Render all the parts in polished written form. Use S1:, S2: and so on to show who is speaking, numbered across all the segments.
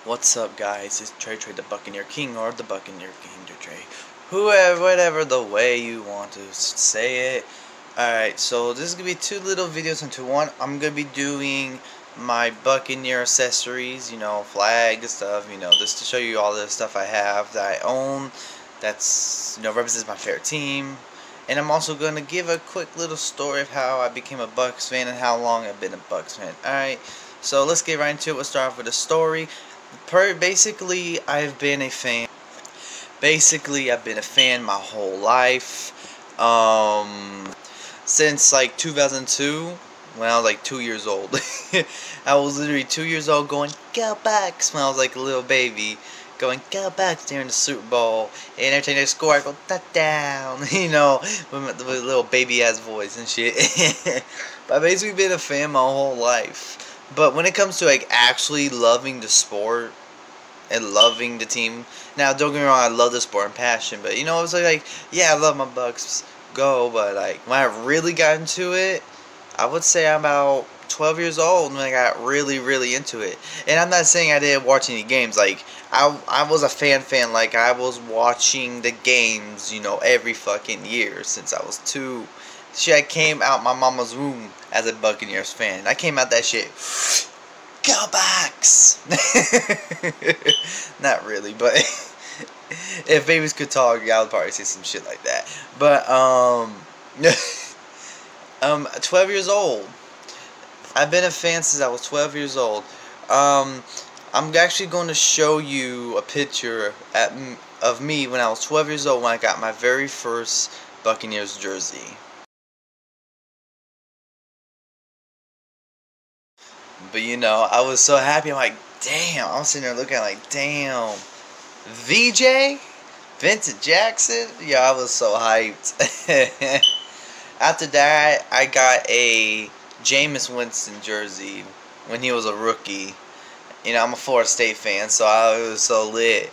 S1: What's up, guys? It's Trey the Buccaneer King, or the Buccaneer King, Trey. Whoever, whatever the way you want to say it. Alright, so this is going to be two little videos into one. I'm going to be doing my Buccaneer accessories, flag and stuff, just to show you all the stuff I have that I own. That's, represents my favorite team. And I'm also going to give a quick little story of how I became a Bucs fan and how long I've been a Bucs fan. Alright, so let's get right into it. We'll start off with the story. Basically, I've been a fan. I've been a fan my whole life. Since like 2002, when I was like 2 years old. I was literally 2 years old going, "Go Bucs," when I was like a little baby. Going, "Go Bucs" during the Super Bowl. And every time they score, I go, "Touchdown," with a little baby ass voice and shit. But I've basically been a fan my whole life. But when it comes to like actually loving the sport and loving the team, now don't get me wrong, I love the sport and passion, but it was like yeah, I love my Bucs, go. But like when I really got into it, I would say I'm about 12 years old when I got really into it. And I'm not saying I didn't watch any games. Like I was a fan. Like I was watching the games, every fucking year since I was 2. Shit, I came out my mama's womb as a Buccaneers fan. I came out that shit, "Go Bucs!" Not really, but if babies could talk, I would probably say some shit like that. But 12 years old. I've been a fan since I was 12 years old. I'm actually going to show you a picture of me when I was 12 years old when I got my very first Buccaneers jersey. But I was so happy. I'm like, damn. I'm sitting there looking like, damn. VJ? Vincent Jackson? Yeah, I was so hyped. After that, I got a Jameis Winston jersey when he was a rookie. I'm a Florida State fan, so I was so lit.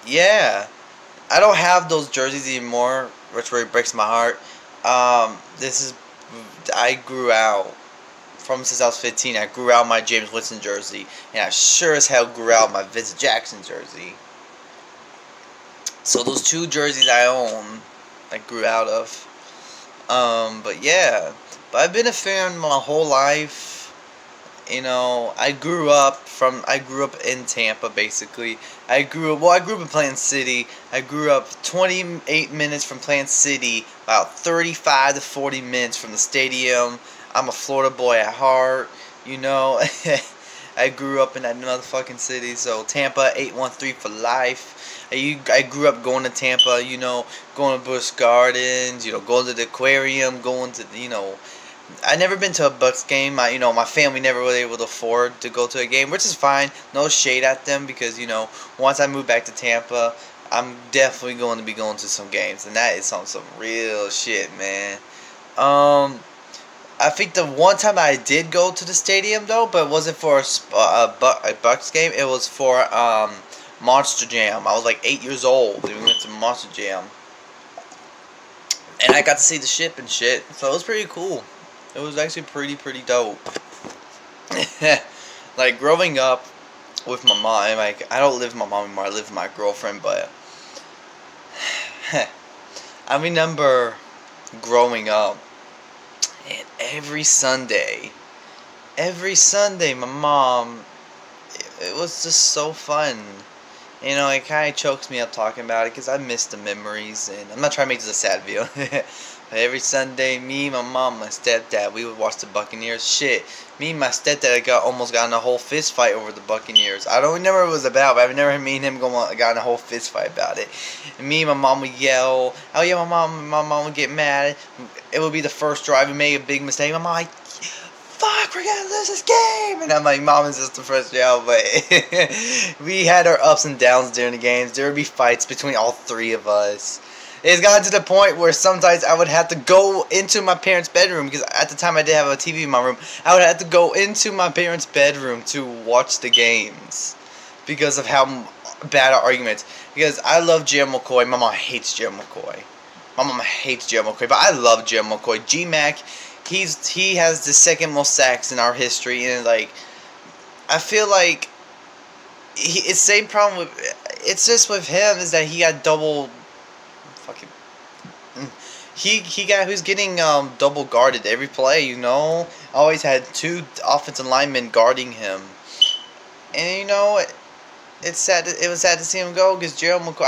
S1: Yeah. I don't have those jerseys anymore, which really breaks my heart. I grew out since I was 15. I grew out my Jameis Winston jersey, and I sure as hell grew out my Vincent Jackson jersey. So those two jerseys I own, I grew out of. But yeah, I've been a fan my whole life. I grew up in Tampa, basically. I grew up in Plant City. I grew up 28 minutes from Plant City, about 35 to 40 minutes from the stadium. I'm a Florida boy at heart, I grew up in that motherfucking city, so Tampa 813 for life. I grew up going to Tampa, going to Busch Gardens, going to the aquarium, going to, I never been to a Bucs game. My family never really able to afford to go to a game, which is fine. No shade at them because, once I move back to Tampa, I'm definitely going to be going to some games, and that is on some real shit, man. I think the one time I did go to the stadium though, but it wasn't for a Bucs game. It was for Monster Jam. I was like 8 years old, and we went to Monster Jam, and I got to see the ship and shit. So it was pretty cool. It was actually pretty dope. Like growing up with my mom, like I don't live with my mom anymore. I live with my girlfriend, but I remember growing up, and every Sunday, my mom, it was just so fun. It kind of chokes me up talking about it because I miss the memories, and I'm not trying to make this a sad video. But every Sunday, me, my mom, my stepdad, we would watch the Buccaneers. Shit, me and my stepdad almost got in a whole fist fight over the Buccaneers. I don't remember what it was about, but I've never me and him got in a whole fist fight about it. And me and my mom would yell. Oh yeah, my mom would get mad. It would be the first drive. We made a big mistake. My mom like, "Fuck, we're gonna lose this game," and I'm like, "Mom, is just the first yell." But we had our ups and downs during the games. There would be fights between all three of us. It's gotten to the point where sometimes I would have to go into my parents' bedroom, because at the time I did have a TV in my room. I would have to go into my parents' bedroom to watch the games because of how bad our arguments. Because I love Jim McCoy. My mom hates Jim McCoy. My mom hates Jim McCoy, but I love Jim McCoy. G-Mac, he has the second most sacks in our history, and like I feel like it's same problem with. It's just with him is that he got double. Fucking. He got who's getting double guarded every play. You know, always had two offensive linemen guarding him, and you know. It's sad. It was sad to see him go because Gerald McCoy.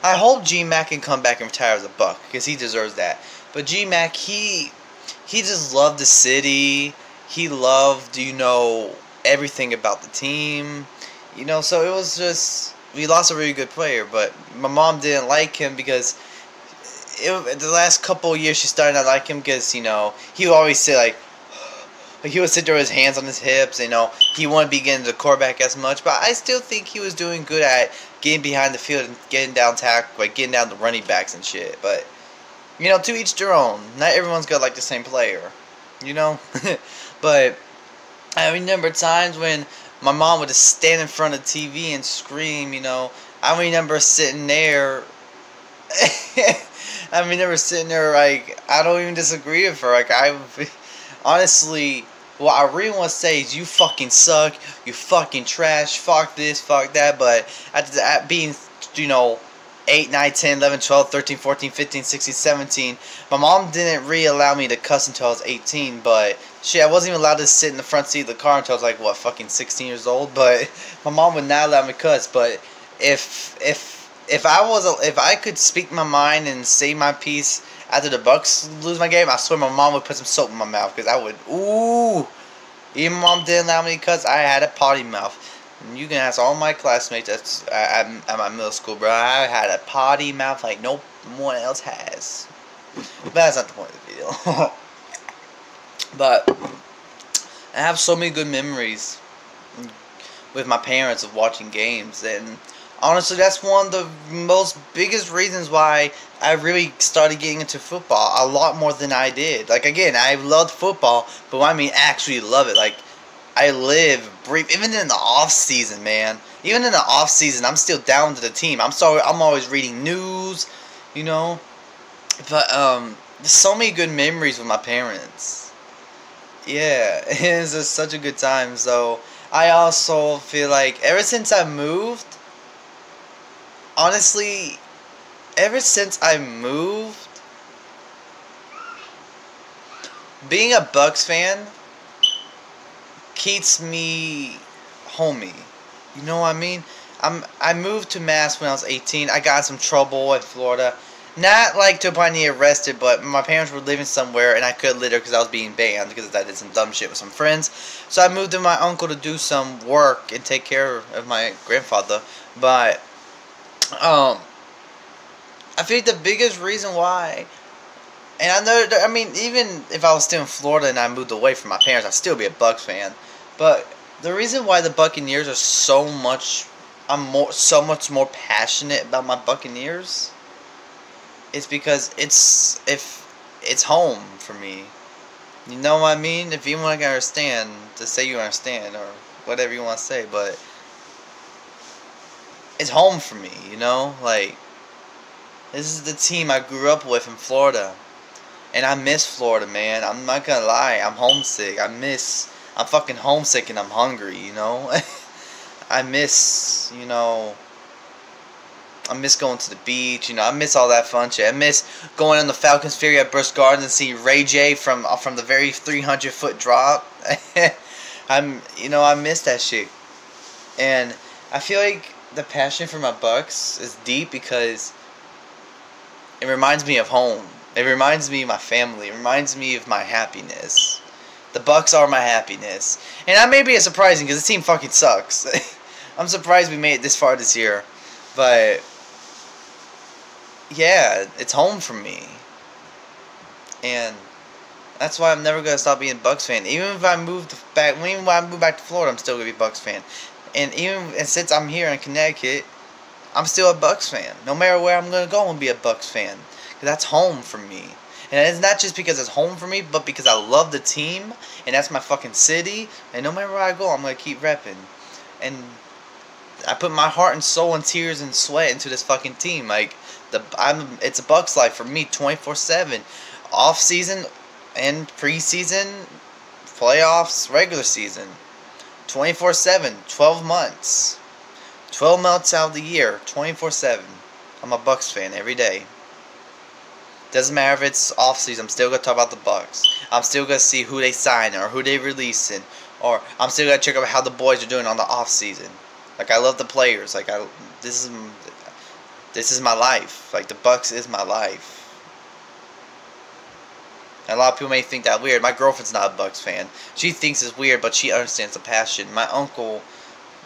S1: I hope G Mac can come back and retire as a Buck because he deserves that. But G Mac, he just loved the city. He loved, everything about the team. So it was just we lost a really good player. But my mom didn't like him because the last couple of years she started not like him because he would always say like. He would sit there with his hands on his hips, he wouldn't be getting the quarterback as much, but I still think he was doing good at getting behind the field and getting down getting down the running backs and shit. But, to each their own. Not everyone's got like the same player, But I remember times when my mom would just stand in front of the TV and scream, I remember sitting there. I remember sitting there like I don't even disagree with her. Like honestly, what I really want to say is you fucking suck, you fucking trash, fuck this, fuck that, but at being, 8, 9, 10, 11, 12, 13, 14, 15, 16, 17, my mom didn't really allow me to cuss until I was 18, but shit, I wasn't even allowed to sit in the front seat of the car until I was like, what, fucking 16 years old, but my mom would not allow me to cuss, but if I could speak my mind and say my piece after the Bucks lose my game, I swear my mom would put some soap in my mouth because I would, even mom didn't allow me because I had a potty mouth. And you can ask all my classmates at my middle school, bro. I had a potty mouth like no one else has. But that's not the point of the video. But I have so many good memories with my parents of watching games, and honestly, that's one of the most biggest reasons why I really started getting into football a lot more than I did. Like, again, I loved football, but when I mean actually love it, like, I live, breathe, even in the off season, man. Even in the off season, I'm still down to the team. I'm always reading news, But there's so many good memories with my parents. Yeah, it's just such a good time. So I also feel like ever since I moved. Honestly, ever since I moved, being a Bucks fan keeps me homey. You know what I mean? I moved to Mass when I was 18. I got in some trouble in Florida. Not like to the point I need arrested, but my parents were living somewhere and I couldn't live there because I was being banned because I did some dumb shit with some friends. So I moved to my uncle to do some work and take care of my grandfather. But I feel like the biggest reason why, and even if I was still in Florida and I moved away from my parents, I'd still be a Bucks fan. But the reason why the Buccaneers are so much more passionate about my Buccaneers is because it's home for me. You know what I mean? If you want to understand, to say you understand or whatever you want to say, but it's home for me, like, this is the team I grew up with in Florida, and I miss Florida, man. I'm not gonna lie, I'm homesick. I'm fucking homesick and I'm hungry, I miss, I miss going to the beach, I miss all that fun shit. I miss going on the Falcons Ferry at Busch Gardens and see Ray J from the very 300-foot drop. I miss that shit, and I feel like the passion for my Bucks is deep because it reminds me of home. It reminds me of my family. It reminds me of my happiness. The Bucks are my happiness. And that may be surprising because this team fucking sucks. I'm surprised we made it this far this year. But yeah, it's home for me. And that's why I'm never going to stop being a Bucks fan. Even if I moved back, when I move back to Florida, I'm still going to be a Bucks fan. And since I'm here in Connecticut, I'm still a Bucks fan. No matter where I'm going to go, I'm going to be a Bucks fan. Because that's home for me. And it's not just because it's home for me, but because I love the team. And that's my fucking city. And no matter where I go, I'm going to keep repping. And I put my heart and soul and tears and sweat into this fucking team. Like, it's a Bucks life for me 24/7. Off season and preseason, playoffs, regular season. 24/7, 12 months. 12 months out of the year, 24/7. I'm a Bucks fan every day. Doesn't matter if it's off season, I'm still gonna talk about the Bucks. I'm still gonna see who they sign or who they releasing, or I'm still gonna check out how the boys are doing on the off season. Like, I love the players. Like, this is my life. Like, the Bucks is my life. And a lot of people may think that weird. My girlfriend's not a Bucks fan. She thinks it's weird, but she understands the passion. My uncle,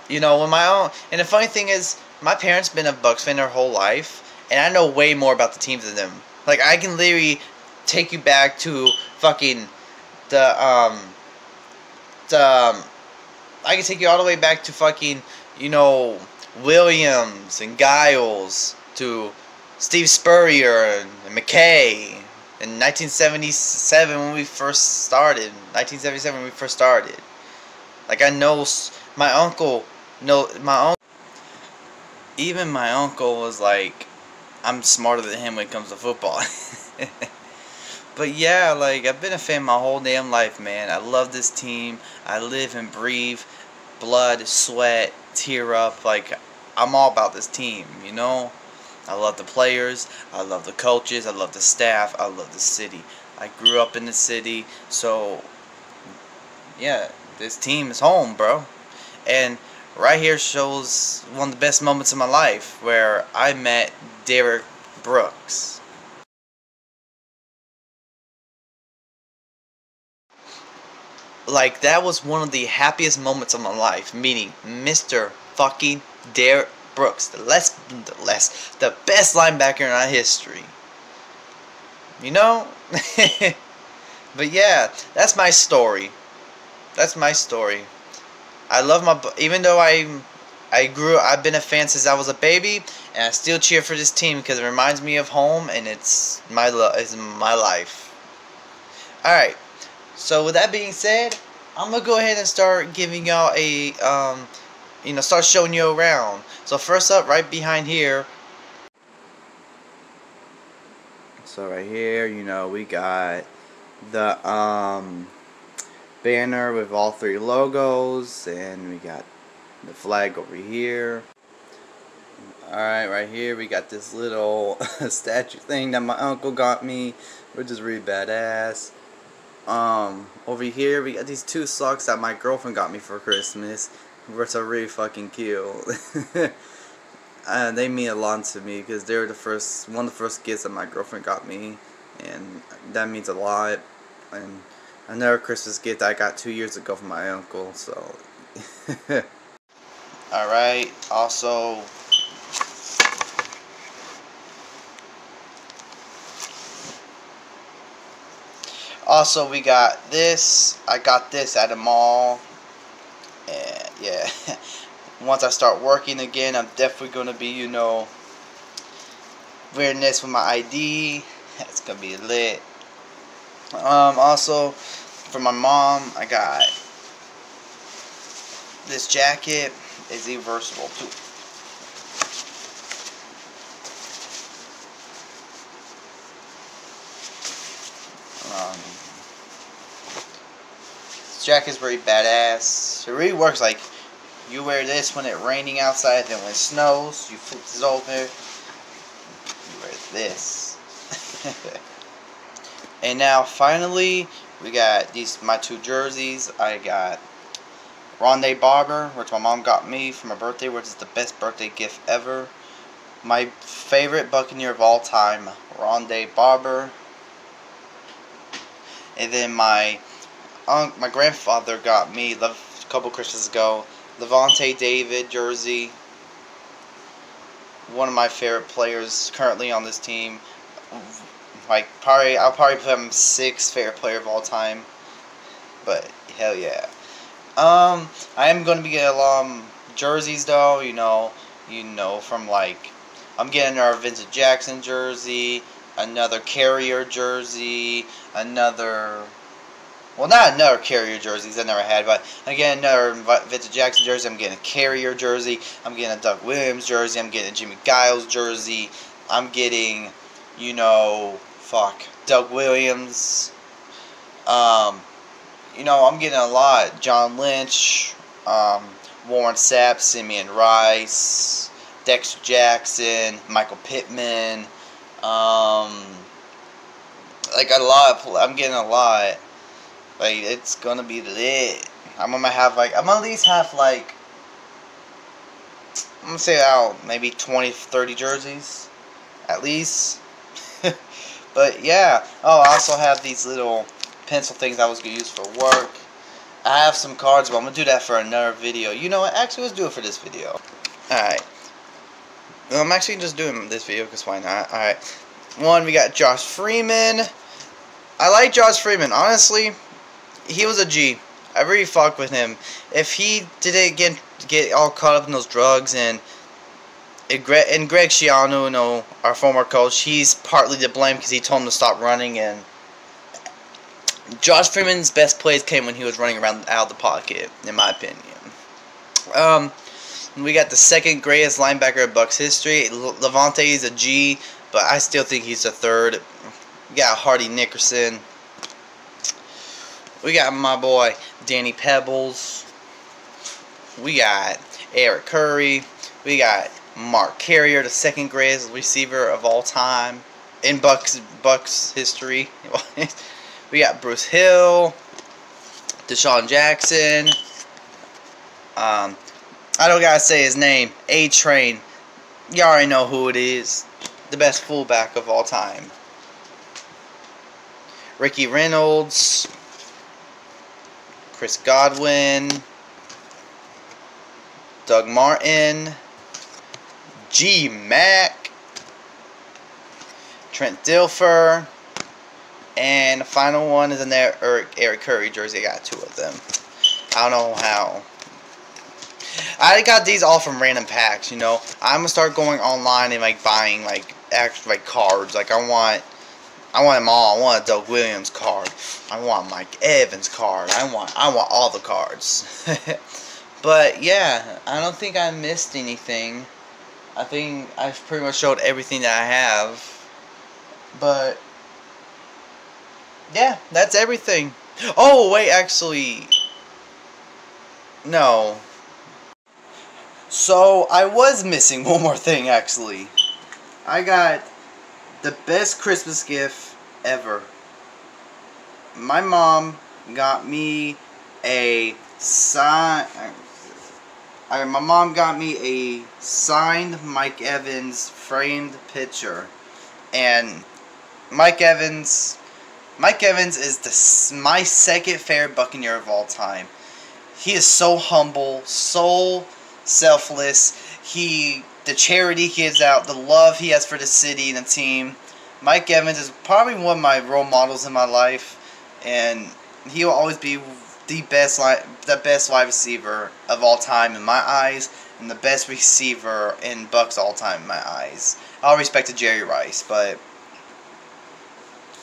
S1: and the funny thing is, my parents been a Bucks fan their whole life, and I know way more about the teams than them. Like, I can literally take you back to fucking I can take you all the way back to fucking, Williams and Giles, to Steve Spurrier and McKay in 1977 when we first started. 1977 when we first started. Like, I know my uncle. Even my uncle was like, I'm smarter than him when it comes to football. But yeah, like, I've been a fan my whole damn life, man. I love this team. I live and breathe blood, sweat, tear up. Like, I'm all about this team, I love the players. I love the coaches. I love the staff. I love the city. I grew up in the city. So, yeah, this team is home, bro. And right here shows one of the best moments of my life, where I met Derek Brooks. Like, that was one of the happiest moments of my life, meeting Mr. fucking Derek Brooks, the best linebacker in our history. But yeah, that's my story. That's my story. I love even though I've been a fan since I was a baby, and I still cheer for this team because it reminds me of home, and it's my life. Alright, so with that being said, I'm gonna go ahead and start giving y'all start showing you around. So first up, right behind here. So right here, we got the banner with all 3 logos, and we got the flag over here. Alright, right here we got this little statue thing that my uncle got me, which is really badass. Over here we got these 2 socks that my girlfriend got me for Christmas, which are really fucking cute. They mean a lot to me because they were one of the first gifts that my girlfriend got me, and that means a lot. And another Christmas gift I got 2 years ago from my uncle. So, alright. Also, we got this. I got this at a mall. And yeah, once I start working again, I'm definitely going to be, wearing this with my ID. It's going to be lit. Also, for my mom, I got this jacket. It's reversible too. This jacket's very badass. It really works. Like, you wear this when it's raining outside, then when it snows, you flip this over, you wear this. And now finally, we got my 2 jerseys. I got Rondé Barber, which my mom got me for my birthday, which is the best birthday gift ever. My favorite Buccaneer of all time, Rondé Barber. And then my grandfather got me a couple Christmases ago, Levante David jersey. One of my favorite players currently on this team. Like, I'll probably put him 6th favorite player of all time. But hell yeah. I am going to be getting jerseys though. From like, I'm getting our Vincent Jackson jersey, another Carrier jersey, well, not another Carrier jerseys I never had, but I'm getting another Vincent Jackson jersey. I'm getting a Carrier jersey. I'm getting a Doug Williams jersey. I'm getting a Jimmy Giles jersey. I'm getting, Doug Williams. I'm getting a lot. John Lynch. Warren Sapp, Simeon Rice, Dexter Jackson, Michael Pittman. Like a lot. I'm getting a lot. Like it's gonna be lit. I'm gonna at least have like, I'm gonna say out maybe 20, 30 jerseys, at least. But yeah. Oh, I also have these little pencil things I was gonna use for work. I have some cards, but I'm gonna do that for another video. You know what? Actually, let's do it for this video. Alright. Well, I'm actually just doing this video because why not? Alright. One, we got Josh Freeman. I like Josh Freeman. Honestly, he was a G. I really fuck with him. If he didn't get all caught up in those drugs and Greg Schiano, you know, our former coach, he's partly to blame because he told him to stop running. And Josh Freeman's best plays came when he was running around out of the pocket, in my opinion. We got the second greatest linebacker in Bucs history. Levante is a G, but I still think he's the third. We got Hardy Nickerson. We got my boy Danny Pebbles. We got Eric Curry. We got Mark Carrier, the second greatest receiver of all time in Bucs history. We got Bruce Hill, Deshaun Jackson. I don't gotta say his name. A-Train. You already know who it is. The best fullback of all time. Ricky Reynolds. Chris Godwin. Doug Martin. G. Mack. Trent Dilfer. And the final one is in there, Eric Curry jersey. I got two of them. I don't know how. I got these all from random packs, you know. I'm gonna start going online and like buying like actual like cards. Like I want them all. I want a Doug Williams card. I want Mike Evans card. I want all the cards. But yeah, I don't think I missed anything. I think I've pretty much showed everything that I have. But yeah, that's everything. Oh wait, actually, no. So I was missing one more thing actually. I got the best Christmas gift ever. My mom got me a my mom got me a signed Mike Evans framed picture, and Mike Evans is my second favorite Buccaneer of all time. He is so humble, so selfless. The charity he gives out, the love he has for the city and the team. Mike Evans is probably one of my role models in my life, and he will always be the best wide receiver of all time in my eyes, and the best receiver in Bucs all time in my eyes. All respect to Jerry Rice, but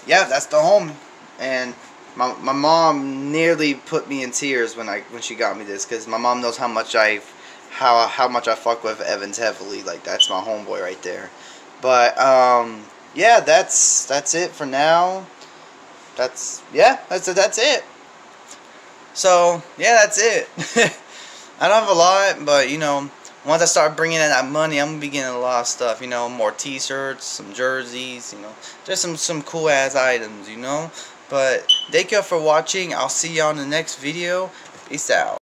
S1: yeah, that's the home. And my mom nearly put me in tears when she got me this, because my mom knows how much I fuck with Evans heavily. Like, that's my homeboy right there. But yeah, that's it for now. That's it. So yeah, that's it. I don't have a lot, but you know, once I start bringing in that money, I'm gonna be getting a lot of stuff. You know, more T-shirts, some jerseys. You know, just some cool ass items. You know. But thank you for watching. I'll see you on the next video. Peace out.